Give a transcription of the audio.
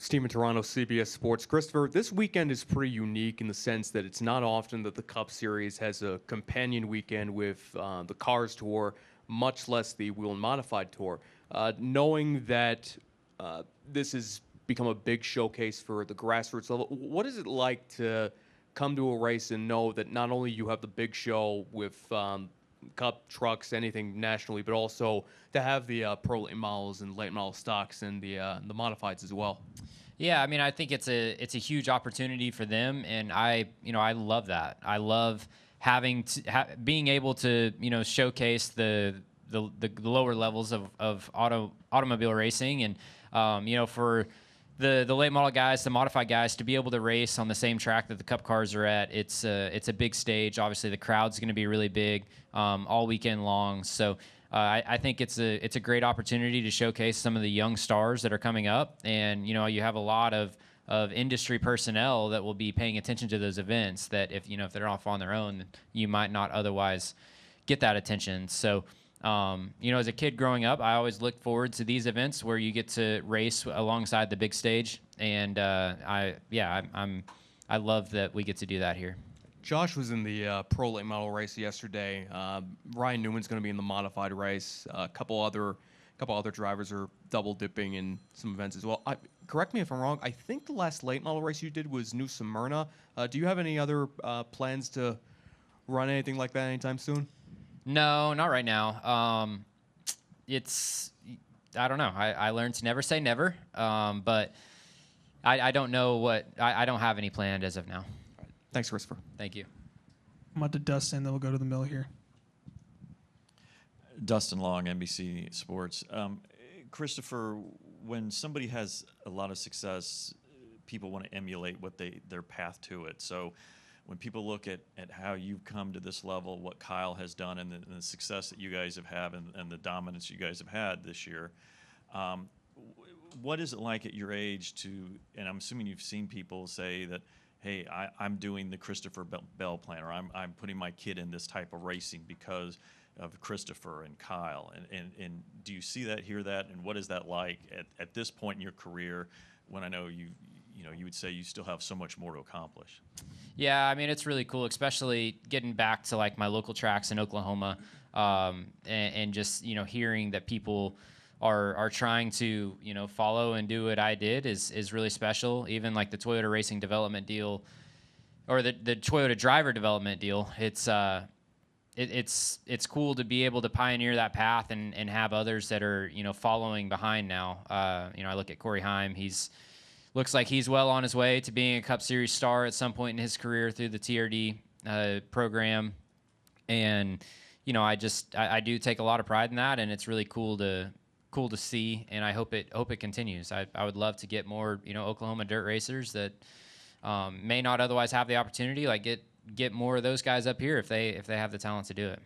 Steve in Toronto, CBS Sports. Christopher, this weekend is pretty unique in the sense that it's not often that the Cup Series has a companion weekend with the Cars Tour, much less the Wheel and Modified Tour. Knowing that this has become a big showcase for the grassroots level, what is it like to come to a race and know that not only you have the big show with Cup trucks, anything nationally, but also to have the pro late models and late model stocks and the modifieds as well? Yeah, I mean, I think it's a huge opportunity for them, and I love that. I love having being able to showcase the lower levels of automobile racing, and for the late model guys, the modified guys, to be able to race on the same track that the Cup cars are at. It's a big stage. Obviously, the crowd's going to be really big all weekend long. So I think it's a great opportunity to showcase some of the young stars that are coming up, and you have a lot of industry personnel that will be paying attention to those events. That if they're off on their own, you might not otherwise get that attention. So. As a kid growing up, I always looked forward to these events where you get to race alongside the big stage, and I love that we get to do that here. Josh was in the pro late model race yesterday. Ryan Newman's going to be in the modified race. A couple other drivers are double dipping in some events as well. Correct me if I'm wrong. I think the last late model race you did was New Smyrna. Do you have any other plans to run anything like that anytime soon? No, not right now. I don't know. I learned to never say never, but I don't know what I don't have any planned as of now. Thanks, Christopher. Thank you. I'm about to dust in, then we'll go to the mill here. Dustin Long, NBC Sports. Christopher, when somebody has a lot of success, people want to emulate their path to it. So when people look at how you've come to this level, what Kyle has done, and the success that you guys have had, and the dominance you guys have had this year, what is it like at your age to, and I'm assuming you've seen people say that, hey, I'm doing the Christopher Bell plan, or I'm putting my kid in this type of racing because of Christopher and Kyle, and do you see that, hear that, and what is that like at this point in your career, when I know you would say you still have so much more to accomplish? Yeah, I mean, it's really cool, especially getting back to like my local tracks in Oklahoma, and just hearing that people are trying to follow and do what I did is really special. Even like the Toyota Racing Development deal, or the Toyota Driver Development deal, it's cool to be able to pioneer that path and have others that are following behind now. I look at Corey Heim. Looks like he's well on his way to being a Cup Series star at some point in his career through the TRD program, and I do take a lot of pride in that, and it's really cool to see, and I hope it continues. I would love to get more Oklahoma dirt racers that may not otherwise have the opportunity, like get more of those guys up here if they have the talent to do it.